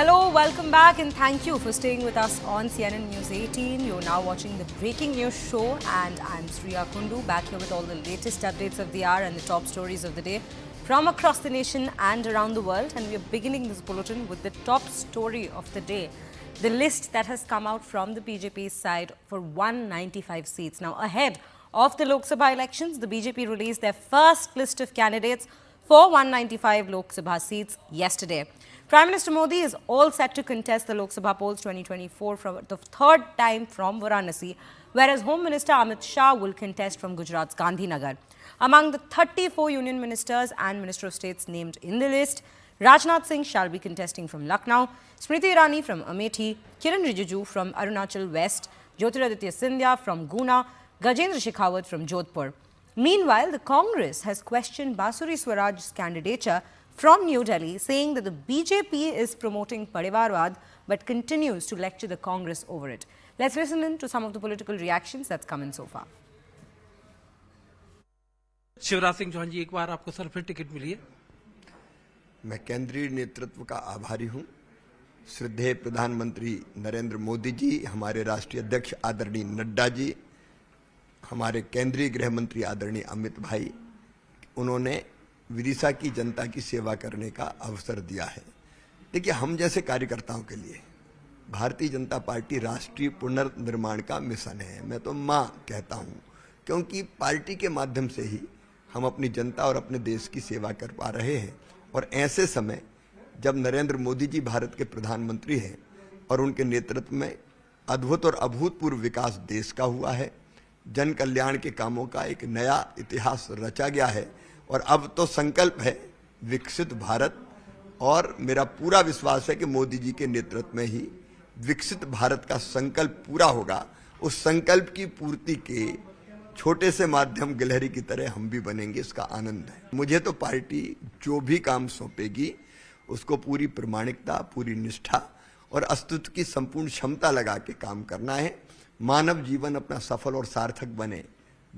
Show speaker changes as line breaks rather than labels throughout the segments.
Hello, welcome back and thank you for staying with us on CNN News 18. You're now watching the Breaking News Show and I'm Sriya Kundu back here with all the latest updates of the hour and the top stories of the day from across the nation and around the world. And we are beginning this bulletin with the top story of the day. The list that has come out from the BJP side for 195 seats. Now, ahead of the Lok Sabha elections, the BJP released their first list of candidates for 195 Lok Sabha seats yesterday. Prime Minister Modi is all set to contest the Lok Sabha polls 2024 for the third time from Varanasi, whereas Home Minister Amit Shah will contest from Gujarat's Gandhinagar. Among the 34 union ministers and Minister of States named in the list, Rajnaut Singh shall be contesting from Lucknow, Smriti Irani from Amethi, Kiran Rijiju from Arunachal West, Jyotiraditya Scindia from Guna, Gajendra Shekhawat from Jodhpur. Meanwhile, the Congress has questioned Basuri Swaraj's candidature from New Delhi, saying that the BJP is promoting Parivarvaad but continues to lecture the Congress over it. Let's listen in to some of the political reactions that's come in so far.
Shivraj Singh Chauhan जी, एक बार आपको sir फिर ticket मिली है।
मैं केंद्रीय नेतृत्व का आभारी हूं। श्रद्धेय प्रधानमंत्री नरेंद्र मोदी जी, हमारे राष्ट्रीय अध्यक्ष आदरणीय नड्डा जी, हमारे केंद्रीय गृह मंत्री आदरणीय अमित भाई, उन्होंने विदिशा की जनता की सेवा करने का अवसर दिया है। देखिए, हम जैसे कार्यकर्ताओं के लिए भारतीय जनता पार्टी राष्ट्रीय पुनर्निर्माण का मिशन है। मैं तो मां कहता हूं, क्योंकि पार्टी के माध्यम से ही हम अपनी जनता और अपने देश की सेवा कर पा रहे हैं। और ऐसे समय जब नरेंद्र मोदी जी भारत के प्रधानमंत्री हैं और उनके नेतृत्व में अद्भुत और अभूतपूर्व विकास देश का हुआ है, जन कल्याण के कामों का एक नया इतिहास रचा गया है और अब तो संकल्प है विकसित भारत। और मेरा पूरा विश्वास है कि मोदी जी के नेतृत्व में ही विकसित भारत का संकल्प पूरा होगा। उस संकल्प की पूर्ति के छोटे से माध्यम गिलहरी की तरह हम भी बनेंगे, इसका आनंद है। मुझे तो पार्टी जो भी काम सौंपेगी उसको पूरी प्रामाणिकता, पूरी निष्ठा और अस्तित्व की संपूर्ण क्षमता लगा के काम करना है। मानव जीवन अपना सफल और सार्थक बने,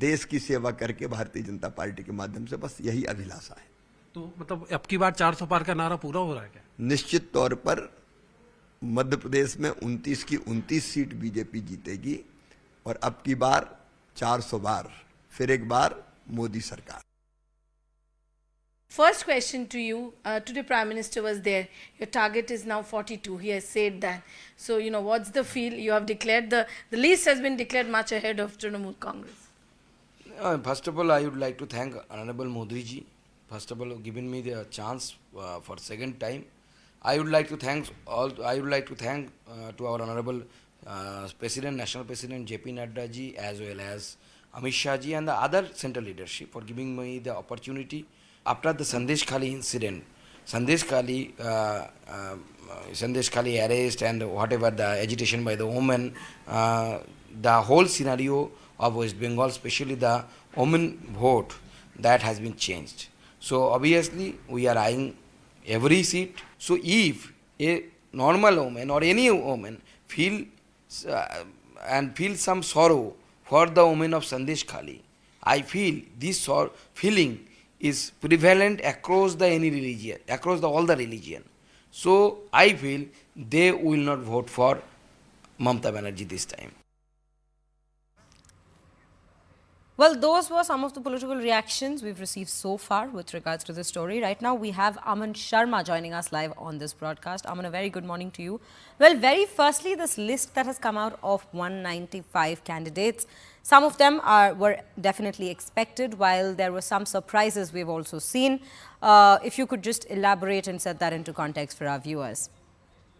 देश की सेवा करके भारतीय जनता पार्टी के माध्यम से, बस यही अभिलाषा है।
तो मतलब अब की बार 400 पार का नारा पूरा हो रहा है क्या?
निश्चित तौर पर मध्य प्रदेश में 29 की 29 सीट बीजेपी जीतेगी और अब की बार 400 बार, फिर एक बार मोदी सरकार।
First question to you. Today Prime Minister was there. Your target is now 42. He has said that. So, what's the feel? You have declared the list has been declared much ahead of Trinamool Congress.
First of all, I would like to thank Honorable Modi ji. First of all, giving me the chance for second time. I would like to thank to our Honorable President, National President J.P. Nadda ji, as well as Amit Shah ji and the other central leadership for giving me the opportunity. After the Sandesh Khali incident, Sandesh Khali arrest and whatever the agitation by the women, the whole scenario of West Bengal, especially the women vote, that has been changed. So obviously we are eyeing every seat. So if a normal woman or any woman feel some sorrow for the women of Sandesh Khali, I feel this feeling is prevalent across the any religion, across all the religion. So I feel they will not vote for Mamata Banerjee this time.
Well, those were some of the political reactions we've received so far with regards to this story. Right now, we have Aman Sharma joining us live on this broadcast. Aman, a very good morning to you. Well, very firstly, this list that has come out of 195 candidates, some of them were definitely expected, while there were some surprises we've also seen. If you could just elaborate and set that into context for our viewers.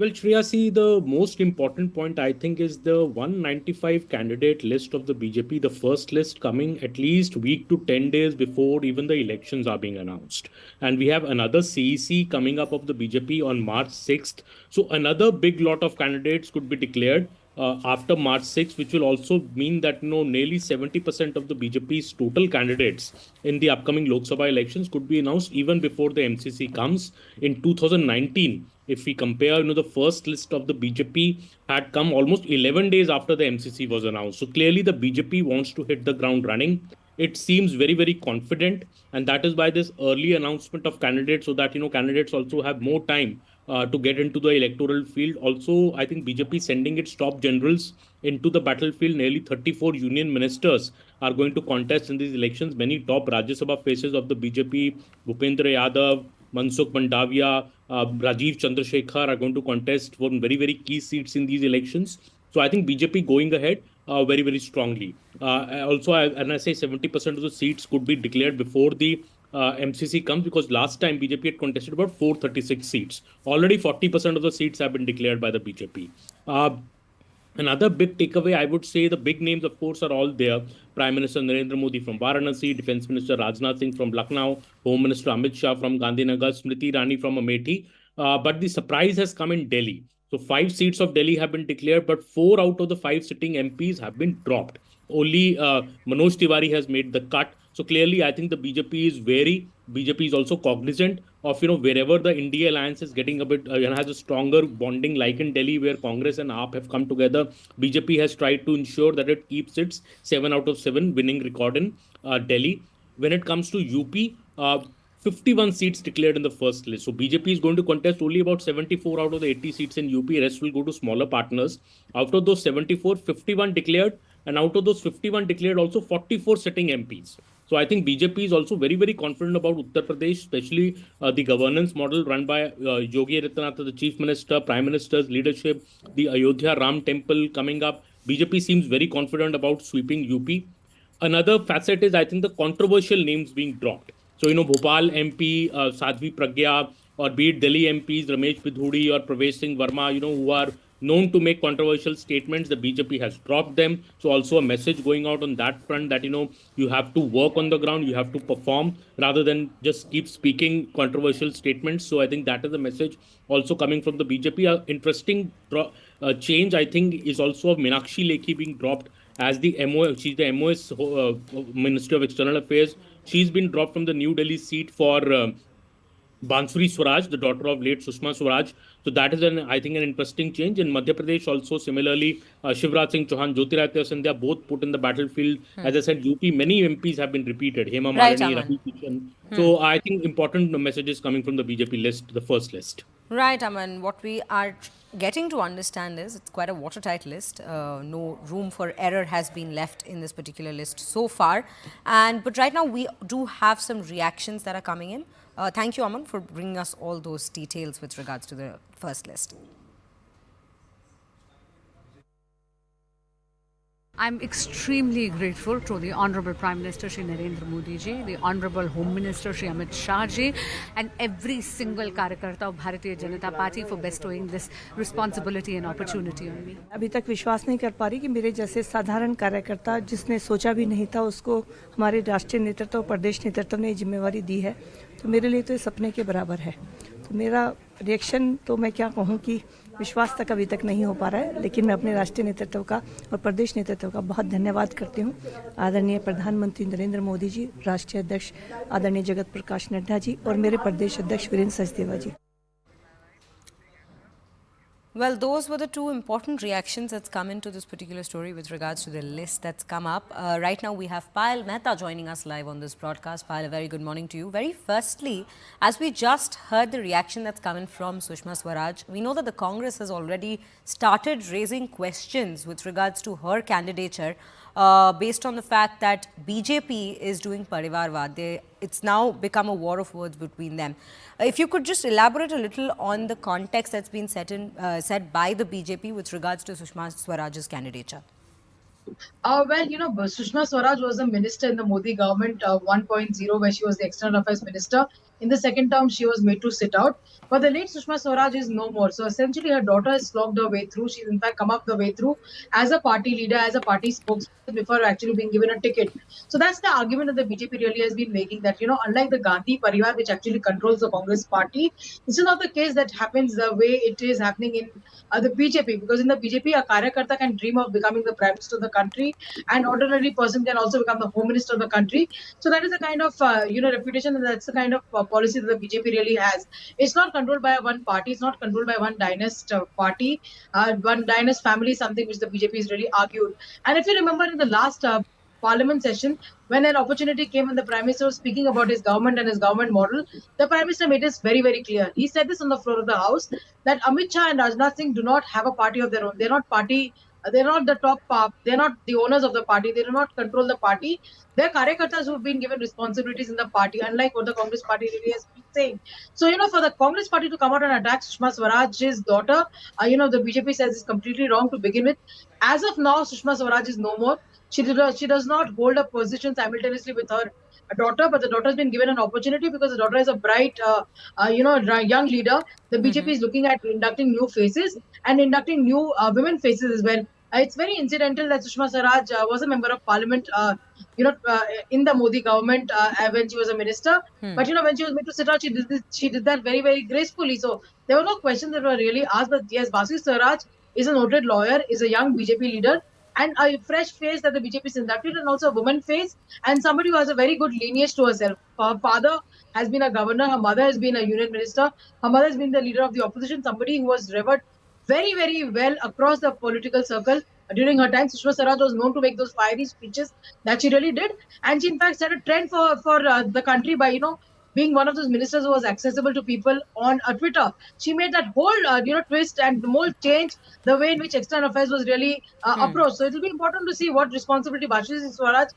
Well, Shreya, see, the most important point, I think, is the 195 candidate list of the BJP, the first list coming at least week to 10 days before even the elections are being announced. And we have another CEC coming up of the BJP on March 6th. So another big lot of candidates could be declared after March 6th, which will also mean that nearly 70% of the BJP's total candidates in the upcoming Lok Sabha elections could be announced even before the MCC comes in 2019. If we compare, the first list of the BJP had come almost 11 days after the MCC was announced. So clearly the BJP wants to hit the ground running. It seems very, very confident. And that is why this early announcement of candidates, so that, candidates also have more time to get into the electoral field. Also, I think BJP sending its top generals into the battlefield. Nearly 34 union ministers are going to contest in these elections. Many top Rajya Sabha faces of the BJP, Bhupendra Yadav, Mansukh Mandavia, Rajiv Chandrasekhar are going to contest for very, very key seats in these elections. So I think BJP going ahead very, very strongly. Also, and I say 70% of the seats could be declared before the MCC comes, because last time BJP had contested about 436 seats. Already 40% of the seats have been declared by the BJP. Another big takeaway, I would say, the big names, of course, are all there. Prime Minister Narendra Modi from Varanasi, Defence Minister Rajnath Singh from Lucknow, Home Minister Amit Shah from Gandhinagar, Smriti Irani from Amethi. But the surprise has come in Delhi. So 5 seats of Delhi have been declared, but 4 out of the 5 sitting MPs have been dropped. Only Manoj Tiwari has made the cut. So clearly, I think the BJP is wary. BJP is also cognizant of, wherever the India alliance is getting a bit, has a stronger bonding, like in Delhi, where Congress and AAP have come together. BJP has tried to ensure that it keeps its 7 out of 7 winning record in Delhi. When it comes to UP, 51 seats declared in the first list. So BJP is going to contest only about 74 out of the 80 seats in UP. Rest will go to smaller partners. Out of those 74, 51 declared. And out of those 51 declared, also 44 sitting MPs. So I think BJP is also very, very confident about Uttar Pradesh, especially the governance model run by Yogi Adityanath, the Chief Minister, Prime Minister's leadership, the Ayodhya Ram Temple coming up. BJP seems very confident about sweeping UP. Another facet is, I think, the controversial names being dropped. So, Bhopal MP, Sadhvi Pragya, or be it Delhi MPs, Ramesh Bidhuri or Pravesh Singh Verma, who are known to make controversial statements, the BJP has dropped them. So also a message going out on that front that, you have to work on the ground, you have to perform rather than just keep speaking controversial statements. So I think that is the message also coming from the BJP. Interesting change, I think, is also of Meenakshi Lekhi being dropped as the MOS. She's the MOS Minister of External Affairs. She's been dropped from the New Delhi seat for Bansuri Swaraj, the daughter of late Sushma Swaraj. So that is, I think, an interesting change. In Madhya Pradesh also, similarly, Shivraj Singh Chauhan, Jyotiradittya Scindia, both put in the battlefield. As I said, UP, many MPs have been repeated. Hema Malini, Ravi Kishan. So I think important messages coming from the BJP list, the first list.
Right, Aman. What we are getting to understand is it's quite a watertight list. No room for error has been left in this particular list so far. But right now we do have some reactions that are coming in. Thank you, Aman, for bringing us all those details with regards to the first list.
I'm extremely grateful to the Honorable Prime Minister Shri Narendra Modi ji, the Honorable Home Minister Shri Amit Shah ji, and every single Karyakarta of Bharatiya Janata Party for bestowing this responsibility and opportunity on me.
अभी तक विश्वास नहीं कर पा रही कि मेरे जैसे साधारण कार्यकर्ता जिसने सोचा भी नहीं था उसको हमारे राष्ट्रीय नेतृत्व और प्रदेश नेतृत्व ने जिम्मेवारी दी है, तो मेरे लिए तो ये सपने के बराबर है। तो मेरा रिएक्शन तो मैं क्या कहूँ कि विश्वास तक अभी तक नहीं हो पा रहा है, लेकिन मैं अपने राष्ट्रीय नेतृत्व का और प्रदेश नेतृत्व का बहुत धन्यवाद करती हूँ। आदरणीय प्रधानमंत्री नरेंद्र मोदी जी, राष्ट्रीय अध्यक्ष आदरणीय जगत प्रकाश नड्डा जी और मेरे प्रदेश अध्यक्ष वीरेंद्र सचदेवा जी।
Well, those were the two important reactions that's come into this particular story with regards to the list that's come up. Right now, we have Payal Mehta joining us live on this broadcast. Payal, a very good morning to you. Very firstly, as we just heard the reaction that's coming from Sushma Swaraj, we know that the Congress has already started raising questions with regards to her candidature based on the fact that BJP is doing Parivarvaad. It's now become a war of words between them. If you could just elaborate a little on the context that's been set by the BJP with regards to Sushma Swaraj's candidature.
Sushma Swaraj was a minister in the Modi government 1.0, where she was the external affairs minister. In the second term, she was made to sit out. But the late Sushma Swaraj is no more. So essentially, her daughter has slogged her way through. She's in fact come up the way through as a party leader, as a party spokesperson before actually being given a ticket. So that's the argument that the BJP really has been making, that, unlike the Gandhi Parivar, which actually controls the Congress party, this is not the case that happens the way it is happening in the BJP. Because in the BJP, a Karyakarta can dream of becoming the Prime Minister of the country, and ordinary person can also become the Home Minister of the country. So that is the kind of, reputation, and that's the kind of policy that the BJP really has. It's not controlled by one party. It's not controlled by one dynast party. One dynast family is something which the BJP has really argued. And if you remember in the last Parliament session, when an opportunity came when the Prime Minister was speaking about his government and his government model, the Prime Minister made this very, very clear. He said this on the floor of the House, that Amit Shah and Rajnath Singh do not have a party of their own. They're not party. They're not the top. They're not the owners of the party. They do not control the party. They're karyakartas who've been given responsibilities in the party, unlike what the Congress party really has been saying. So, for the Congress party to come out and attack Sushma Swaraj's daughter, the BJP says is completely wrong to begin with. As of now, Sushma Swaraj is no more. She does not hold a position simultaneously with her daughter, but the daughter has been given an opportunity because the daughter is a bright, young leader. The BJP is looking at inducting new faces and inducting new women faces as well. It's very incidental that Sushma Swaraj was a member of parliament, in the Modi government when she was a minister. But when she was made to sit out, she did that very, very gracefully. So there were no questions that were really asked. But yes, Basu Swaraj is a noted lawyer, is a young BJP leader, and a fresh face that the BJP has inducted, and also a woman face, and somebody who has a very good lineage to herself. Her father has been a governor, her mother has been a union minister, her mother has been the leader of the opposition, somebody who was revered very, very well across the political circle during her time. Sushma Swaraj was known to make those fiery speeches that she really did, and she in fact set a trend for the country by being one of those ministers who was accessible to people on Twitter. She made that whole twist and the whole change the way in which external affairs was really approached. So it will be important to see what responsibility Basu Swaraj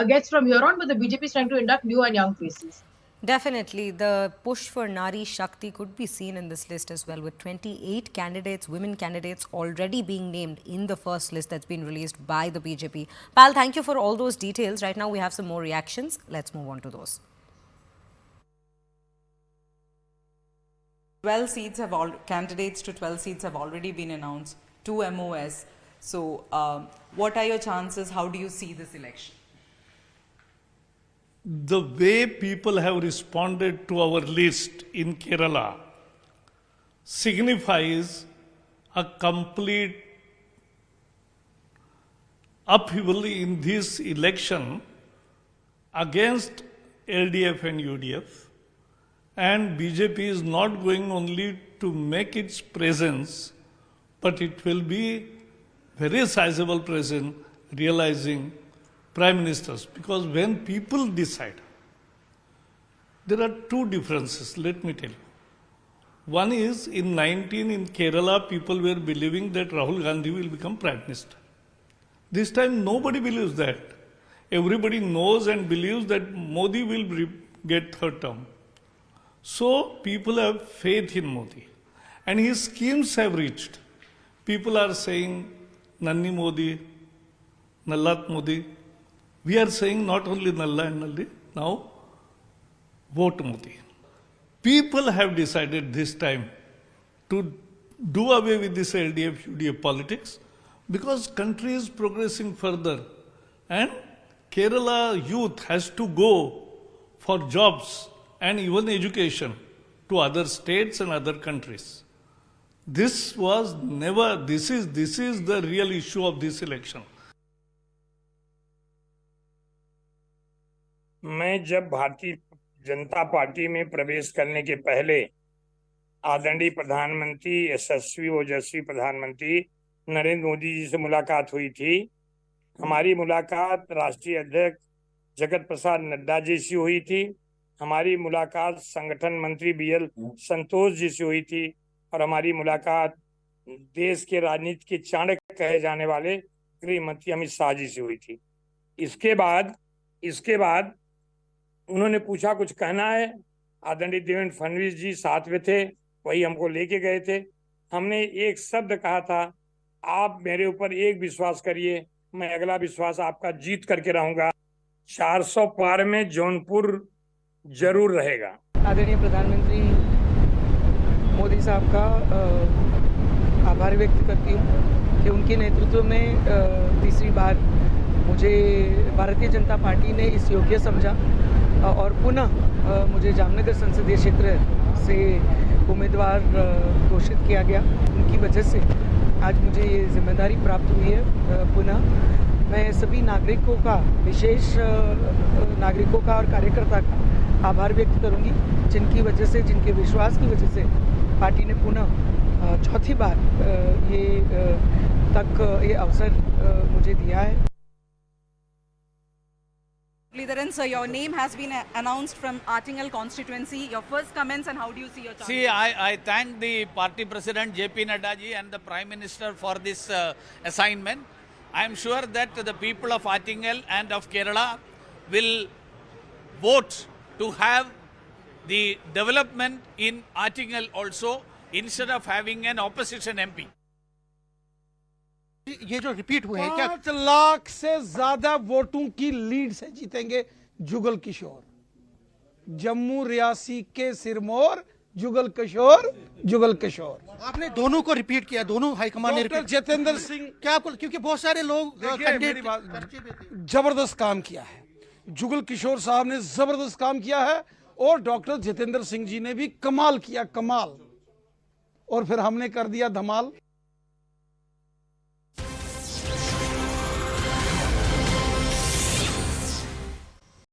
gets from here on. But the BJP is trying to induct new and young faces.
Definitely, the push for Nari Shakti could be seen in this list as well, with 28 candidates, women candidates already being named in the first list that's been released by the BJP. Pal, thank you for all those details. Right now we have some more reactions. Let's move on to those.
12 seats candidates to 12 seats have already been announced, 2 MOS. So what are your chances? How do you see this election?
The way people have responded to our list in Kerala signifies a complete upheaval in this election against LDF and UDF. And BJP is not going only to make its presence, but it will be very sizable presence, realizing prime ministers. Because when people decide, there are two differences, let me tell you. One is, in Kerala, people were believing that Rahul Gandhi will become prime minister. This time, nobody believes that. Everybody knows and believes that Modi will get third term. So, people have faith in Modi. And his schemes have reached. People are saying, Nanni Modi, Nallat Modi. We are saying not only Nalla and Nalli, now vote Modi. People have decided this time to do away with this LDF-UDF politics because country is progressing further and Kerala youth has to go for jobs and even education to other states and other countries. This is the real issue of this election.
मैं जब Bharatiya Janata party में प्रवेश करने के पहले आदरणीय प्रधानमंत्री यशस्वी ओजस्वी प्रधानमंत्री नरेंद्र मोदी जी से मुलाकात हुई थी। हमारी मुलाकात राष्ट्रीय अध्यक्ष जगत प्रसाद नड्डा जी से हुई थी। हमारी मुलाकात संगठन मंत्री BL संतोष जी से हुई थी और हमारी मुलाकात देश के राजनीति के चाणक्य कहे जाने वाले गृह मंत्री अमित शाह जी से हुई थी। इसके बाद उन्होंने पूछा कुछ कहना है। आदरणीय देवेंद्र फडणवीस जी साथ में थे, वही हमको लेके गए थे। हमने एक शब्द कहा था, आप मेरे ऊपर एक विश्वास करिए, मैं अगला विश्वास आपका जीत करके रहूंगा। 400 पार में जौनपुर जरूर रहेगा।
आदरणीय प्रधानमंत्री मोदी साहब का आभार व्यक्त करती हूँ कि उनके नेतृत्व में तीसरी बार मुझे भारतीय जनता पार्टी ने इस योग्य समझा और पुनः मुझे जामनगर संसदीय क्षेत्र से उम्मीदवार घोषित किया गया। उनकी वजह से आज मुझे ये जिम्मेदारी प्राप्त हुई है। पुनः मैं सभी नागरिकों का, विशेष नागरिकों का और कार्यकर्ता का आभार व्यक्त करूंगी, जिनकी वजह से, जिनके विश्वास की वजह से पार्टी ने पुनः चौथी बार ये अवसर मुझे दिया है।
Leader, sir, your name has been announced from Artingal constituency. Your first comments and how do you see your chances?
See, I thank the party president JP Nadda ji and the Prime Minister for this assignment. I am sure that the people of Artingal and of Kerala will vote to have the development in Artingal also instead of having an opposition MP.
ये जो repeat हुए हैं क्या
5 लाख से ज्यादा वोटों की lead से जीतेंगे जुगल किशोर। जम्मू रियासी के सिरमौर जुगल किशोर।
आपने दोनों को रिपीट किया, दोनों हाईकमान ने
डॉक्टर जितेंद्र सिंह
क्या क्योंकि बहुत सारे लोग
मेरी बात जबरदस्त काम किया है। जुगल किशोर साहब ने जबरदस्त काम किया है और डॉक्टर जितेंद्र सिंह जी ने भी कमाल किया, कमाल। और फिर हमने कर दिया धमाल।